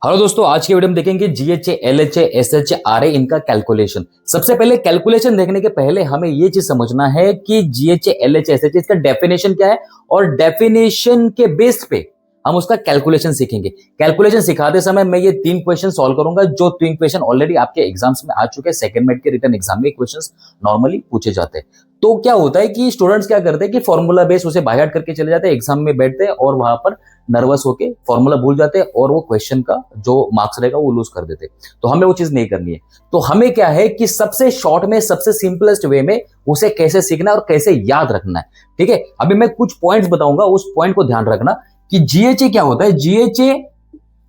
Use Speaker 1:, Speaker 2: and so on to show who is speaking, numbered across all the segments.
Speaker 1: Hello दोस्तों, आज के वीडियो में देखेंगे जीएचए, एलएचए, एसएचए, आरए इनका कैलकुलेशन। सबसे पहले कैलकुलेशन देखने के पहले हमें ये चीज समझना है कि जीएचए, एलएचए, एसएचए इसका डेफिनेशन क्या है और डेफिनेशन के बेस पे हम उसका कैलकुलेशन सीखेंगे। कैलकुलेशन सिखाते समय मैं ये 3 क्वेश्चन सॉल्व करूंगा, जो 3 क्वेश्चन ऑलरेडी आपके एग्जाम्स में आ चुके हैं। सेकंड मिड के रिटन एग्जाम में क्वेश्चंस नॉर्मली पूछे जाते हैं। तो क्या होता है कि स्टूडेंट्स क्या करते हैं कि फॉर्मूला बेस उसे बाय हार्ट करके चले जाते हैं, एग्जाम में बैठते हैं और वहां पर नर्वस होके फॉर्मूला भूल जाते हैं और वो क्वेश्चन का जो मार्क्स रहेगा वो लूज कर देते हैं। तो हमें वो चीज नहीं करनी है। तो हमें क्या है कि सबसे शॉर्ट में, सबसे सिंपलेस्ट वे में उसे कैसे सीखना है और कैसे याद रखना है। ठीक है, अभी मैं कुछ पॉइंट्स बताऊंगा, उस पॉइंट को ध्यान रखना कि जीएचए क्या होता है। जीएचए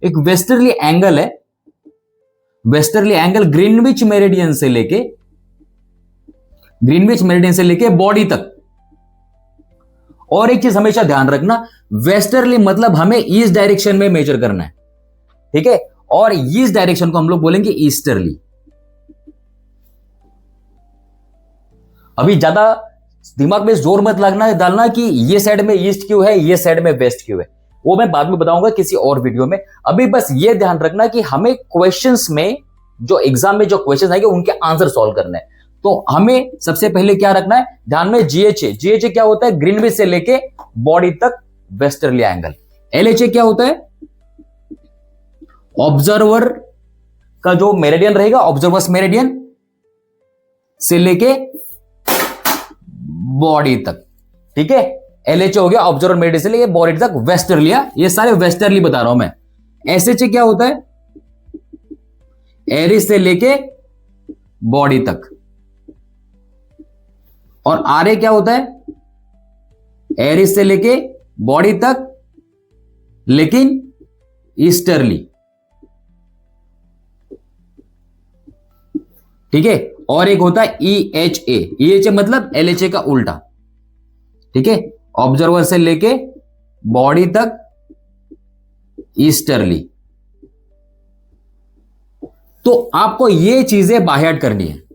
Speaker 1: एक वेस्टर्ली एंगल है, वेस्टर्ली एंगल ग्रीनविच मेरिडियन से लेके बॉडी तक। और एक चीज हमेशा ध्यान रखना, वेस्टर्ली मतलब हमें ईस्ट डायरेक्शन में मेजर करना है, ठीक है, और ईस्ट डायरेक्शन को हम लोग बोलेंगे ईस्टर्ली। अभी ज्यादा दिमाग में जोर मत डालना कि ये साइड में ईस्ट क्यों है, ये साइड में वेस्ट क्यों है, वो मैं बाद में बताऊंगा किसी और वीडियो में। अभी बस ये ध्यान रखना कि हमें क्वेश्चंस में, जो एग्जाम में जो क्वेश्चंस आएंगे उनके आंसर सॉल्व करने हैं। तो हमें सबसे पहले क्या रखना है ध्यान में, जीएचए क्या होता है, ग्रीनविच से लेके बॉडी तक वेस्टर्ली एंगल। एलएचए क्या होता है, ऑब्जर्वर का जो मेरिडियन रहेगा, ऑब्जर्वर्स मेरिडियन से लेके बॉडी तक, ठीक है। एलएचए हो गया ऑब्जर्वर मेरिडियन से लेके बॉडी तक वेस्टर्ली, ये सारे वेस्टर्ली बता रहा हूं मैं। एसएचए क्या होता है, एरिस से लेके बॉडी तक। और आरए क्या होता है, एरिस से लेके बॉडी तक लेकिन ईस्टर्ली, ठीक है। और एक होता है ईएचए, ईएचए मतलब एलएचए का उल्टा, ठीक है, ऑब्जर्वर से लेके बॉडी तक ईस्टर्ली। तो आपको ये चीजें बाय हार्ट करनी है,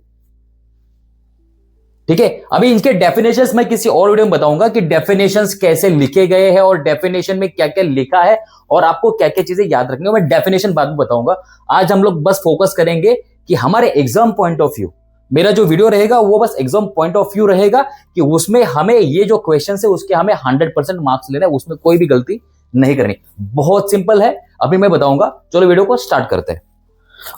Speaker 1: ठीक है। अभी इनके डेफिनेशंस मैं किसी और वीडियो में बताऊंगा कि डेफिनेशंस कैसे लिखे गए हैं और डेफिनेशन में क्या क्या लिखा है और आपको क्या क्या चीजें याद रखनी है, मैं डेफिनेशन बाद में बताऊंगा। आज हम लोग बस फोकस करेंगे कि हमारे एग्जाम पॉइंट ऑफ व्यू, मेरा जो वीडियो रहेगा वो बस एग्जाम पॉइंट ऑफ व्यू रहेगा कि उसमें हमें ये जो क्वेश्चन है उसके हमें 100% मार्क्स लेना है, उसमें कोई भी गलती नहीं करनी। बहुत सिंपल है, अभी मैं बताऊंगा। चलो वीडियो को स्टार्ट करते हैं।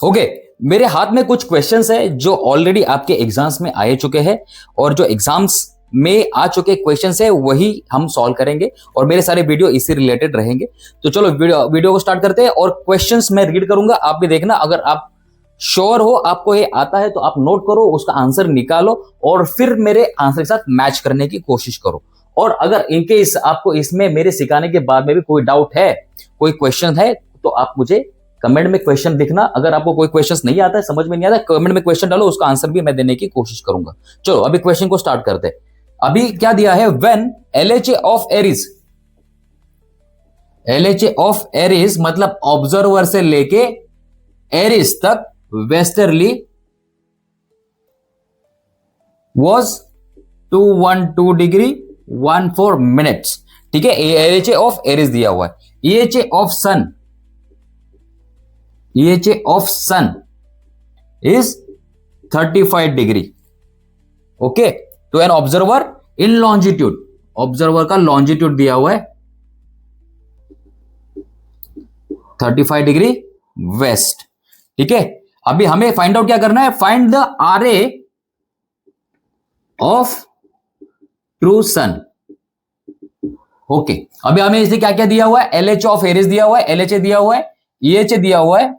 Speaker 1: ओके, मेरे हाथ में कुछ क्वेश्चंस है जो ऑलरेडी आपके एग्जाम्स में आ चुके हैं और जो एग्जाम्स में आ चुके क्वेश्चंस है वही हम सॉल्व करेंगे और मेरे सारे वीडियो इससे रिलेटेड रहेंगे। तो चलो वीडियो को स्टार्ट करते हैं और क्वेश्चंस मैं रीड करूंगा, आप भी देखना। अगर आप श्योर हो, आपको ये आता है, तो आप नोट करो, उसका आंसर निकालो और फिर मेरे आंसर के साथ मैच करने की कोशिश करो। और अगर इनकेस आपको इसमें मेरे सिखाने के बाद में भी कोई डाउट है, कोई क्वेश्चन है, तो आप मुझे कमेंट में क्वेश्चन लिखना। अगर आपको कोई क्वेश्चन नहीं आता है, समझ में नहीं आता, कमेंट में क्वेश्चन डालो, उसका आंसर भी मैं देने की कोशिश करूंगा। चलो अभी क्वेश्चन को स्टार्ट करते हैं। अभी क्या दिया है, when LHA of Aries, LHA of Aries मतलब ऑब्जर्वर से लेके एरिस तक वेस्टर्ली was 212 डिग्री 14 मिनट्स, ठीक है। एलएचए ऑफ एरिस दिया हुआ है। EHA of sun, EHA of sun is 35 degree, okay, to an observer in longitude, observer का लॉन्जिट्यूड दिया हुआ है 35 डिग्री वेस्ट, ठीक है। अभी हमें फाइंड आउट क्या करना है, find the RA of true sun, okay. अभी हमें इसे क्या क्या दिया हुआ है, एलएचए ऑफ एरिस दिया हुआ है, एलएचए दिया हुआ है, ईएचए दिया हुआ है,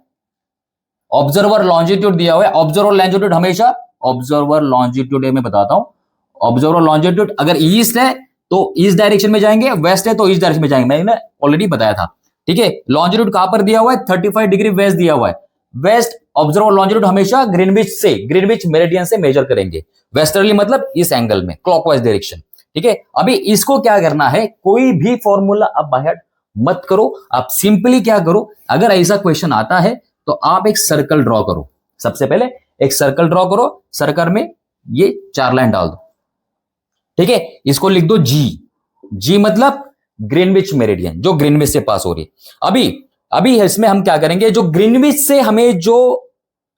Speaker 1: ऑब्जर्वर लॉन्जिट्यूड दिया हुआ है। ऑब्जर्वर लॉन्जिट्यूड हमेशा, ऑब्जर्वर लॉन्जिट्यूड मैं बताता हूं, ऑब्जर्वर लॉन्जिट्यूड अगर ईस्ट है तो ईस्ट डायरेक्शन में जाएंगे, वेस्ट है तो ईस्ट डायरेक्शन में जाएंगे, मैंने ऑलरेडी बताया था, ठीक है। लॉन्जिट्यूड कहां पर दिया हुआ है, 35 डिग्री वेस्ट दिया हुआ है। वेस्ट ऑब्जर्वर लॉन्जिट्यूड हमेशा ग्रीनविच मेरिडियन से मेजर करेंगे, वेस्टर्ली मतलब इस एंगल में, क्लॉकवाइज डायरेक्शन, ठीक है। अभी इसको क्या करना है, कोई भी फॉर्मूला आप बाय हार्ट मत करो, आप सिंपली क्या करो, अगर ऐसा क्वेश्चन आता है तो आप एक सर्कल ड्रॉ करो। सबसे पहले एक सर्कल ड्रॉ करो, सर्कल में ये 4 लाइन डाल दो, ठीक है। इसको लिख दो जी, जी मतलब ग्रीनविच मेरिडियन, जो ग्रीनविच से पास हो रही है। अभी अभी इसमें हम क्या करेंगे, जो ग्रीनविच से हमें जो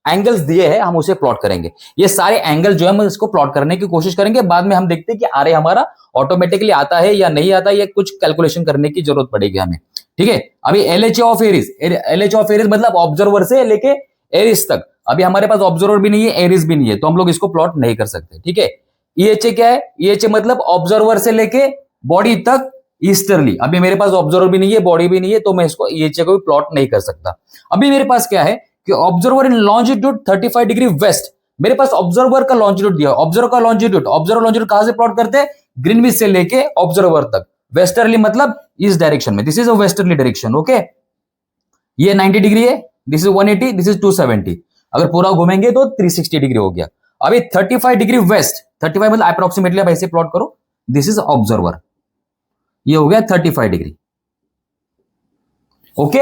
Speaker 1: एंगल्स दिए हैं हम उसे प्लॉट करेंगे। ये सारे एंगल जो है हम इसको प्लॉट करने की कोशिश करेंगे। बाद में हम देखते हैं कि आरए हमारा ऑटोमेटिकली आता है या नहीं आता, या कुछ कैलकुलेशन करने की जरूरत पड़ेगी हमें। ठीक है, अभी एलएचए of Aries, LHA of Aries मतलब ऑब्जर्वर से लेके एरिस तक। अभी हमारे पास ऑब्जर्वर भी नहीं है, एरिस भी नहीं है, तो हम लोग इसको प्लॉट नहीं कर सकते। ठीक है, ईएचए क्या है, ईएचए मतलब ऑब्जर्वर से लेके बॉडी तक ईस्टर्ली। अभी मेरे पास ऑब्जर्वर भी नहीं है, बॉडी भी नहीं है, तो मैं इसको ईएचए को भी प्लॉट नहीं कर सकता। अभी मेरे पास क्या है कि observer in longitude 35 degree west, मेरे पास ऑब्जर्वर का लॉन्जिट्यूड दिया, ऑब्जर्वर का लॉन्जिट्यूड, ऑब्जर्वर लॉन्जिट्यूड कहां से प्लॉट करते हैं, ग्रीनविच से लेके ऑब्जर्वर तक, वेस्टर्ली मतलब इस डायरेक्शन में, this is a westerly direction. Okay, ये 90 डिग्री है, दिस इज 180, दिस इज 270, अगर पूरा घूमेंगे तो 360 डिग्री हो गया। अभी 35 डिग्री वेस्ट, 35 मतलब अप्रोक्सीमेटली आप ऐसे प्लॉट करो, दिस इज ऑब्जर्वर, ये हो गया 35 डिग्री। ओके,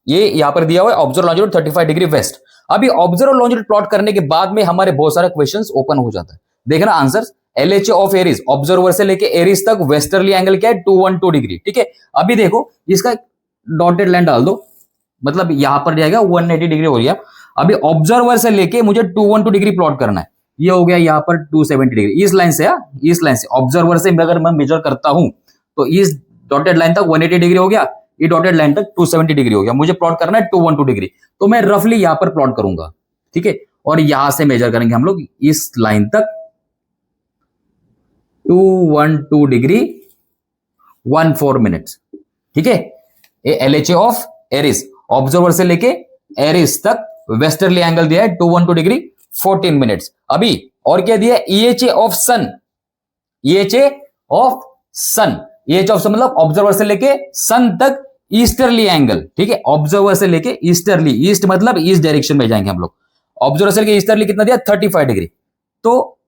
Speaker 1: ये यहां पर दिया हुआ है ऑब्जर्वर लॉन्जिट्यूड 35 डिग्री वेस्ट। अभी ऑब्जर्वर लॉन्जिट्यूड प्लॉट करने के बाद में हमारे बहुत सारे क्वेश्चंस ओपन हो जाता है। देखना आंसर्स, एलएचए ऑफ एरिस, ऑब्जर्वर से लेके एरिस तक वेस्टर्ली एंगल क्या है, 212 डिग्री। ठीक है, अभी देखो इसका डॉटेड लाइन डाल दो, मतलब यहां पर जाएगा 180 डिग्री हो गया। अभी ऑब्जर्वर से लेके मुझे 212 डिग्री प्लॉट करना है, ये हो गया यहां पर 270 डिग्री। इस लाइन से, इस लाइन से ऑब्जर्वर से अगर मैं मेजर करता हूं तो इस डॉटेड लाइन तक 180 डिग्री हो गया, ये डॉटेड लाइन तक 270 डिग्री हो गया। मुझे प्लॉट करना है 212 डिग्री, तो मैं रफली यहां पर प्लॉट करूंगा। ठीक है, और यहां से मेजर करेंगे हम लोग इस लाइन तक 212 डिग्री 14 मिनट्स। ठीक है, ये एलएचए ऑफ एरिस, ऑब्जर्वर से लेके एरिस तक वेस्टर्ली एंगल दिया है 212 डिग्री 14 मिनट्स। अभी और क्या दिया है, EHA of sun, EHA of sun, EHA of sun मतलब ऑब्जर्वर से लेके सन तक ईस्टर्ली एंगल। ठीक है, ऑब्जर्वर से लेके ईस्टर्ली, ईस्ट मतलब ईस्ट डायरेक्शन में जाएंगे हम लोग। ऑब्जर्वर से लेके ईस्टर्ली कितना दिया, 35 डिग्री। तो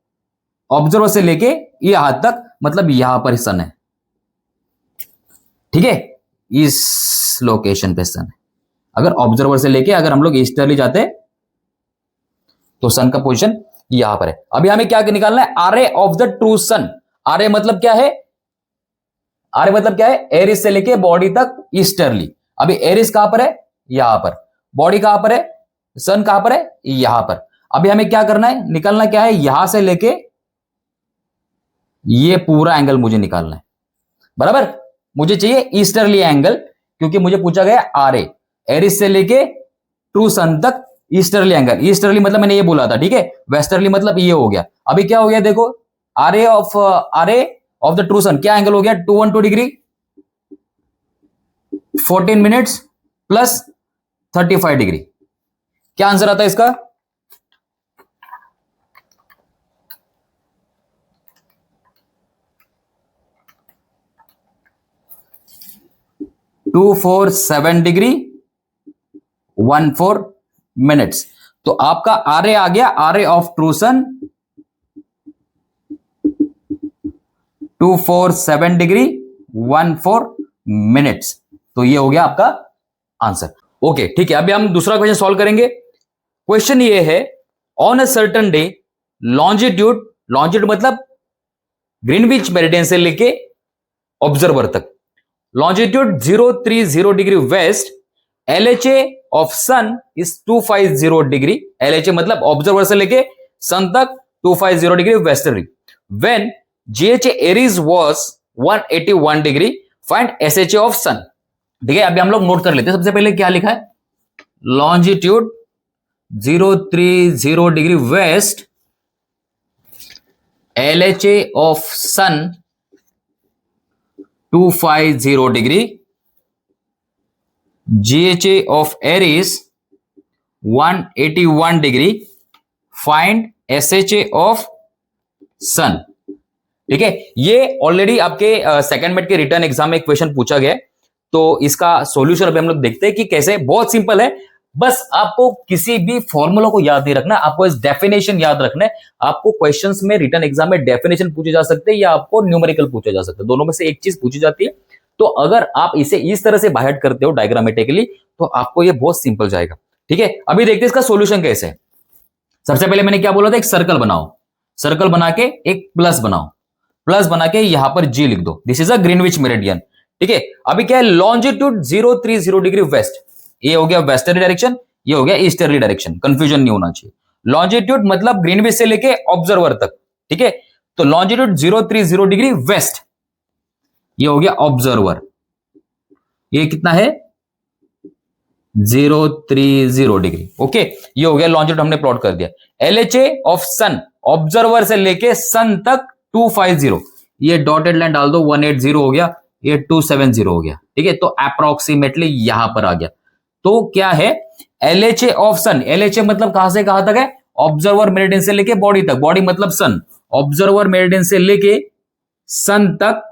Speaker 1: ऑब्जर्वर से लेके यहां तक मतलब यहां पर सन है। ठीक है, इस लोकेशन पे सन है। अगर ऑब्जर्वर से लेके अगर हम लोग ईस्टर्ली जाते तो सन का पोजीशन यहां पर है। अभी हमें क्या निकालना है, आरे ऑफ द ट्रू सन। आरे मतलब क्या है, आरे मतलब क्या है, एरिस से लेके बॉडी तक ईस्टर्ली। अभी एरिस कहां पर है, यहां पर, बॉडी कहां पर है, सन कहां पर है, यहां पर। अभी हमें क्या करना है, निकालना क्या है, यहां से लेके ये पूरा एंगल मुझे निकालना है। बराबर, मुझे चाहिए ईस्टर्ली एंगल, क्योंकि मुझे पूछा गया आरे, एरिस से लेके ट्रू सन तक ईस्टर्ली एंगल। ईस्टर्ली मतलब मैंने ये बोला था, ठीक है, वेस्टर्ली मतलब ये हो गया। अभी क्या हो गया देखो, आरे ऑफ द ट्रू सन क्या एंगल हो गया, 212 डिग्री 14 मिनट्स प्लस 35 डिग्री। क्या आंसर आता है इसका, $247 डिग्री 14 मिनट्स। तो आपका आरे आ गया, RA of true sun 247 degree 14 minutes. तो ये हो गया आपका आंसर। ओके, ठीक है, अभी हम दूसरा क्वेश्चन सॉल्व करेंगे। क्वेश्चन ये है, on a certain day longitude, longitude मतलब ग्रीनविच मेरिडियन से लेके ऑब्जर्वर तक, longitude 030 degree west, LHA of sun is 250 degree. LHA मतलब ऑब्जर्वर से लेके सन तक 250 degree westerly. When GHA Aries was 181 degree, find SHA of sun. ठीक है, अभी हम लोग नोट कर लेते हैं। सबसे पहले क्या लिखा है, longitude 030 degree west, LHA of sun 250 degree, GHA of Aries 181 degree, find SHA of sun. ठीक है, ये ऑलरेडी आपके सेकंड मिड के रिटर्न एग्जाम में एक क्वेश्चन पूछा गया है, तो इसका सॉल्यूशन अभी हम लोग देखते हैं कि कैसे। बहुत सिंपल है, बस आपको किसी भी फॉर्मूला को याद नहीं रखना, आपको इस डेफिनेशन याद रखना है। आपको क्वेश्चंस में रिटर्न एग्जाम में डेफिनेशन पूछे जा सकते हैं या आपको न्यूमेरिकल पूछे जा सकते हैं, दोनों में से एक चीज पूछी जाती है। तो अगर आप इसे इस तरह से बाहर करते हो डायग्रामेटिकली, तो आपको ये बहुत सिंपल जाएगा। ठीक है, अभी देखते हैं इसका सॉल्यूशन कैसे है। सबसे पहले मैंने क्या बोला था, एक सर्कल बनाओ, सर्कल बना के एक प्लस बनाओ, प्लस बना के यहां पर जी लिख दो, this is a Greenwich meridian. ठीक है, अभी क्या है, लॉन्जिट्यूड 030 डिग्री वेस्ट, ये हो गया वेस्टर्ली डायरेक्शन, ये हो गया ईस्टर्ली डायरेक्शन, कंफ्यूजन नहीं होना चाहिए। लॉन्जिट्यूड मतलब ग्रीनविच से लेके ऑब्जर्वर तक, ठीक है। तो लॉन्जिट्यूड 030 डिग्री वेस्ट, ये हो गया ऑब्जर्वर, ये कितना है 030 डिग्री, ओके। ये हो गया लॉन्जिट्यूड, हमने प्लॉट कर दिया। LHA ऑफ सन, ऑब्जर्वर से लेके सन तक 250, ये डॉटेड लाइन डाल दो, 180 हो गया, ये 270 हो गया, ठीक है। तो अप्रोक्सीमेटली यहां पर आ गया। तो क्या है LHA ऑफ सन, LHA मतलब कहां से कहां तक है, ऑब्जर्वर मेरिडियन से लेके बॉडी तक, बॉडी मतलब सन, ऑब्जर्वर मेरिडियन से लेके सन तक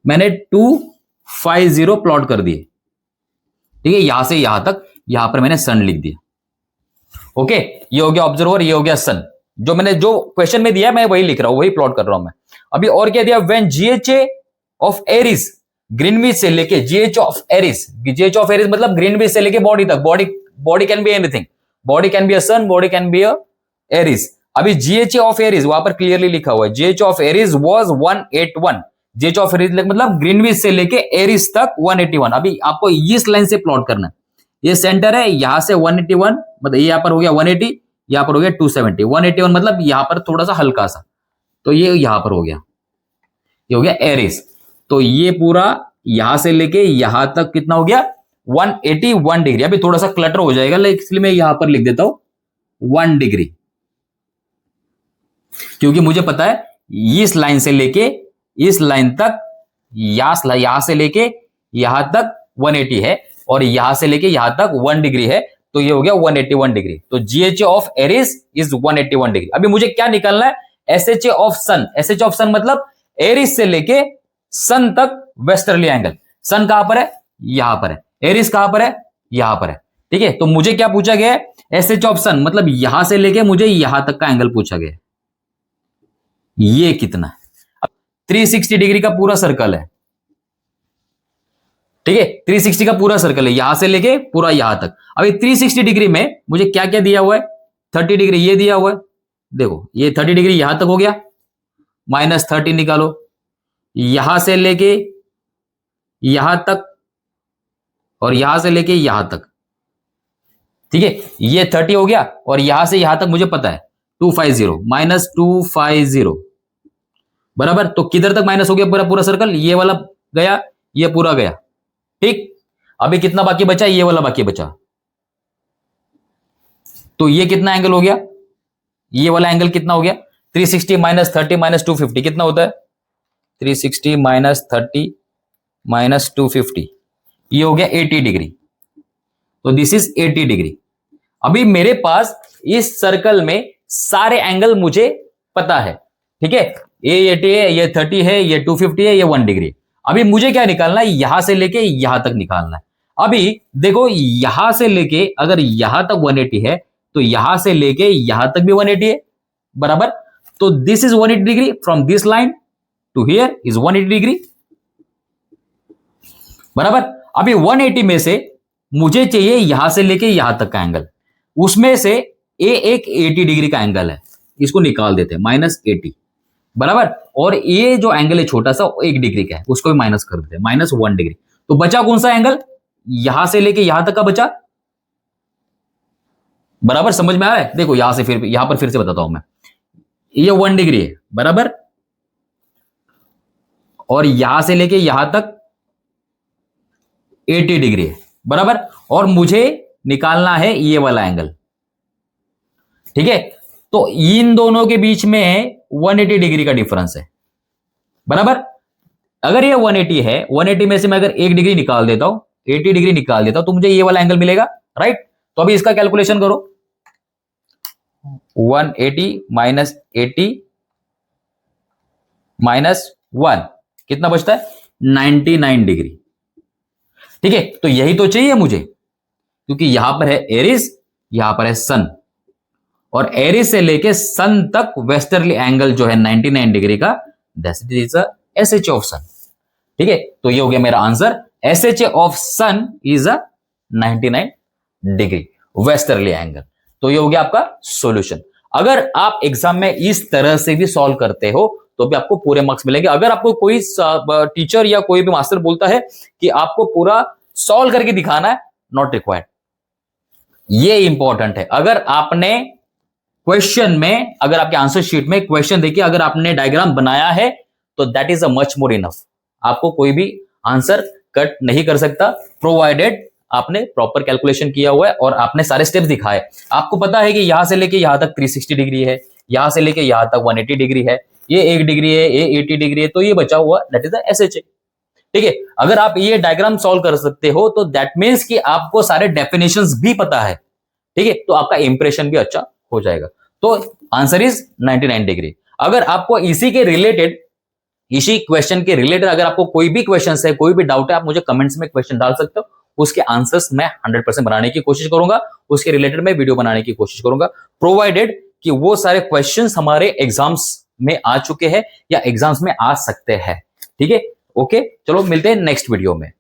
Speaker 1: मैंने 250 प्लॉट कर दिए, ठीक है। यहां से यहां तक, यहां पर मैंने सन लिख दिया, ओके। ये हो गया ऑब्जर्वर, ये हो गया सन, जो मैंने जो क्वेश्चन में दिया मैं वही लिख रहा हूं, वही प्लॉट कर रहा हूं मैं। अभी और क्या दिया, when GHA of Aries, Greenwich से लेके GH of Aries, GH of Aries मतलब ग्रीनविच से लेके बॉडी तक, body can be anything, body can be a sun, body can be a Aries. अभी GHA ऑफ एरिस वहां पर क्लियरली लिखा हुआ है, GH of Aries was 181, GH of Aries मतलब ग्रीनविच से लेके एरिस तक 181। अभी आपको इस लाइन से प्लॉट करना है, ये सेंटर है, यहां से 181 मतलब यहां पर हो गया 180, यहां पर हो गया 270, 181 मतलब यहां पर थोड़ा सा हल्का सा, तो ये यहां पर हो गया, ये हो गया एरिस। तो ये पूरा यहां से लेके यहां तक कितना हो गया 181 डिग्री। अभी थोड़ा सा क्लटर हो जाएगा, लेकिन इसलिए मैं यहां पर लिख देता हूं 1 डिग्री, क्योंकि मुझे पता है इस लाइन से लेके इस लाइन तक, यहां से लेके यहां तक 180 है और यहां से लेके यहां तक 1 डिग्री है, तो ये हो गया 181 डिग्री। तो GHA of Aries is 181 degree. अभी मुझे क्या निकालना है, SHA of sun, SHA of sun मतलब एरिस से लेके सन तक वेस्टर्ली एंगल। सन कहां पर है, यहां पर है, एरिस कहां पर है, यहां पर है, ठीक है। तो मुझे क्या पूछा गया है, SHA ऑफ सन मतलब यहां से लेके मुझे यहां तक का एंगल पूछा गया है, ये कितना है। 360 डिग्री का पूरा सर्कल है, ठीक है, 360 का पूरा सर्कल है, यहां से लेके पूरा यहां तक। अभी 360 डिग्री में मुझे क्या क्या दिया हुआ है, 30 डिग्री ये दिया हुआ है, देखो ये 30 डिग्री यहां तक हो गया, -30 निकालो, यहां से लेके यहां तक और यहां से लेके यहां तक, ठीक है, ये 30 हो गया और यहां से यहां तक मुझे पता है 250 -250 बराबर। तो किधर तक माइनस हो गया पूरा पूरा सर्कल, ये वाला गया, ये पूरा गया, ठीक। अभी कितना बाकी बचा, ये वाला बाकी बचा, तो ये कितना एंगल हो गया, ये वाला एंगल कितना हो गया 360 -30 -250 कितना होता है 360 -30 -250, ये हो गया 80 डिग्री। तो दिस इज 80 डिग्री। अभी मेरे पास इस सर्कल में सारे एंगल मुझे पता है, ठीक है, ये 80 है, ये 30 है, ये 250 है, ये 1 डिग्री। अभी मुझे क्या निकालना है, यहां से लेके यहां तक निकालना है। अभी देखो यहां से लेके अगर यहां तक 180 है तो यहां से लेके यहां तक भी 180 है, बराबर। तो this is 180 degree, from this line to here is 180 degree, बराबर। अभी 180 में से मुझे चाहिए यहां से लेके यहां तक का एंगल, उसमें से एक 80 डिग्री का एंगल है, इसको निकाल देते हैं -80, बराबर। और ये जो एंगल है छोटा सा 1 डिग्री का है, उसको भी माइनस कर देते हैं, -1 डिग्री। तो बचा कौन सा एंगल, यहां से लेके यहां तक का बचा, बराबर। समझ में आ रहा है, देखो यहां से फिर यहां पर फिर से बताता हूं मैं, ये 1 डिग्री है, बराबर, और यहां से लेके यहां तक 80 डिग्री है, बराबर। और मुझे निकालना है ये वाला एंगल, ठीक है। तो इन दोनों के बीच में 180 डिग्री का डिफरेंस है, बराबर। अगर ये 180 है, 180 में से मैं अगर 1 डिग्री निकाल देता हूं, 80 डिग्री निकाल देता हूं, तो मुझे ये वाला एंगल मिलेगा, राइट। तो अभी इसका कैलकुलेशन करो, 180 -80 -1 कितना बचता है 99 डिग्री, ठीक है। तो यही तो चाहिए मुझे, क्योंकि यहां पर है एरिस, यहां पर है सन, और एरिस से लेके सन तक वेस्टर्ली एंगल जो है 99 डिग्री का, that is SHA of sun, ठीक है। तो ये हो गया मेरा answer, SHA of sun is 99 degree westerly angle. तो ये हो गया आपका सॉल्यूशन। अगर आप एग्जाम में इस तरह से भी सॉल्व करते हो तो भी आपको पूरे मार्क्स मिलेंगे। अगर आपको कोई टीचर या कोई भी मास्टर बोलता है कि आपको पूरा सॉल्व करके दिखाना है, नॉट रिक्वायर्ड। ये इंपॉर्टेंट है। अगर आपने क्वेश्चन में, अगर आपके आंसर शीट में क्वेश्चन देखिए, अगर आपने डायग्राम बनाया है तो that is a much more enough. आपको कोई भी आंसर कट नहीं कर सकता, प्रोवाइडेड आपने प्रॉपर कैलकुलेशन किया हुआ है और आपने सारे स्टेप्स दिखाए। आपको पता है कि यहां से लेके यहां तक 360 डिग्री है, यहां से लेके यहां तक 180 डिग्री है, ये 1 डिग्री है, ये 80 डिग्री है, तो ये बचा हुआ दैट इज द एसएचए। ठीक है, अगर आप ये डायग्राम सॉल्व कर सकते हो तो दैट मीन्स कि आपको सारे डेफिनेशंस भी पता है। ठीक है, तो आपका इंप्रेशन भी अच्छा हो जाएगा। तो आंसर इज 99 डिग्री। अगर आपको इसी के रिलेटेड, इसी क्वेश्चन के रिलेटेड अगर आपको कोई भी क्वेश्चन है, कोई भी डाउट है, आप मुझे कमेंट्स में क्वेश्चन डाल सकते हो। उसके आंसर्स मैं 100% बनाने की कोशिश करूंगा, उसके रिलेटेड मैं वीडियो बनाने की कोशिश करूंगा, प्रोवाइडेड कि वो सारे क्वेश्चंस हमारे एग्जाम्स में आ चुके हैं या एग्जाम्स में आ सकते हैं। ठीक है, ओके, चलो मिलते हैं नेक्स्ट वीडियो में।